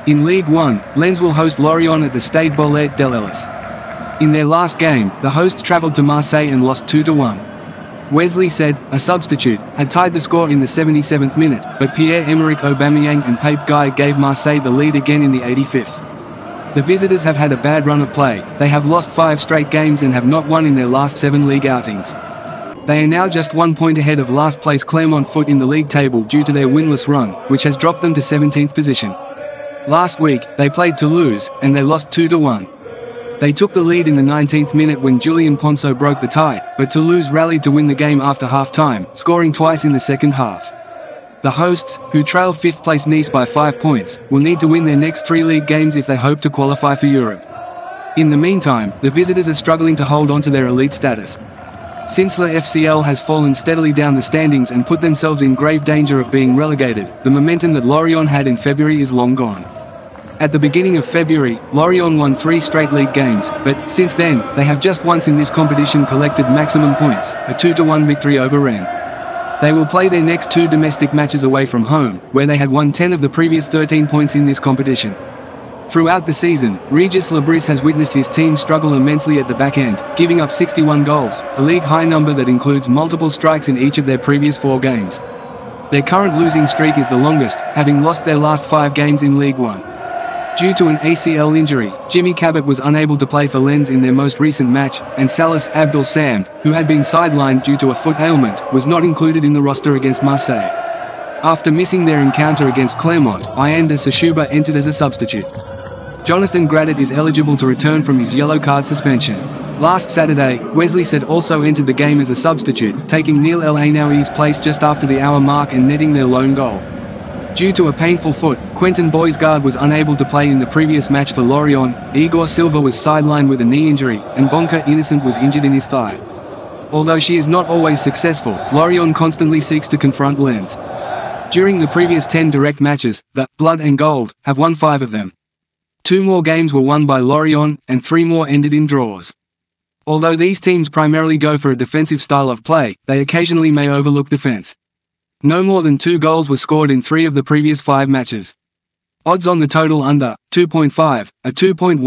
In League 1, Lens will host Lorient at the Stade Bollard de l'Ellis. In their last game, the hosts travelled to Marseille and lost 2-1. Wesley said, a substitute, had tied the score in the 77th minute, but Pierre-Emerick Aubameyang and Pape Gueye gave Marseille the lead again in the 85th. The visitors have had a bad run of play. They have lost 5 straight games and have not won in their last 7 league outings. They are now just 1 point ahead of last place Clermont Foot in the league table due to their winless run, which has dropped them to 17th position. Last week, they played Toulouse, and they lost 2-1. They took the lead in the 19th minute when Julien Ponceau broke the tie, but Toulouse rallied to win the game after half-time, scoring twice in the second half. The hosts, who trail 5th place Nice by 5 points, will need to win their next 3 league games if they hope to qualify for Europe. In the meantime, the visitors are struggling to hold on to their elite status. Since La FCL has fallen steadily down the standings and put themselves in grave danger of being relegated, the momentum that Lorient had in February is long gone. At the beginning of February, Lorient won 3 straight league games, but, since then, they have just once in this competition collected maximum points, a 2-1 victory over Rennes. They will play their next 2 domestic matches away from home, where they had won 10 of the previous 13 points in this competition. Throughout the season, Régis Lebris has witnessed his team struggle immensely at the back end, giving up 61 goals, a league-high number that includes multiple strikes in each of their previous 4 games. Their current losing streak is the longest, having lost their last 5 games in League 1. Due to an ACL injury, Jimmy Cabot was unable to play for Lens in their most recent match, and Salis Abdel Samd, who had been sidelined due to a foot ailment, was not included in the roster against Marseille. After missing their encounter against Clermont, Ayanda Sashuba entered as a substitute. Jonathan Gradit is eligible to return from his yellow card suspension. Last Saturday, Wesley said also entered the game as a substitute, taking Neil El Ainaoui's place just after the hour mark and netting their lone goal. Due to a painful foot, Quentin Boisgard was unable to play in the previous match for Lorient, Igor Silva was sidelined with a knee injury, and Bonka Innocent was injured in his thigh. Although she is not always successful, Lorient constantly seeks to confront Lens. During the previous 10 direct matches, the Blood and Gold have won 5 of them. 2 more games were won by Lorient, and 3 more ended in draws. Although these teams primarily go for a defensive style of play, they occasionally may overlook defense. No more than 2 goals were scored in 3 of the previous 5 matches. Odds on the total under 2.5 are 2.16.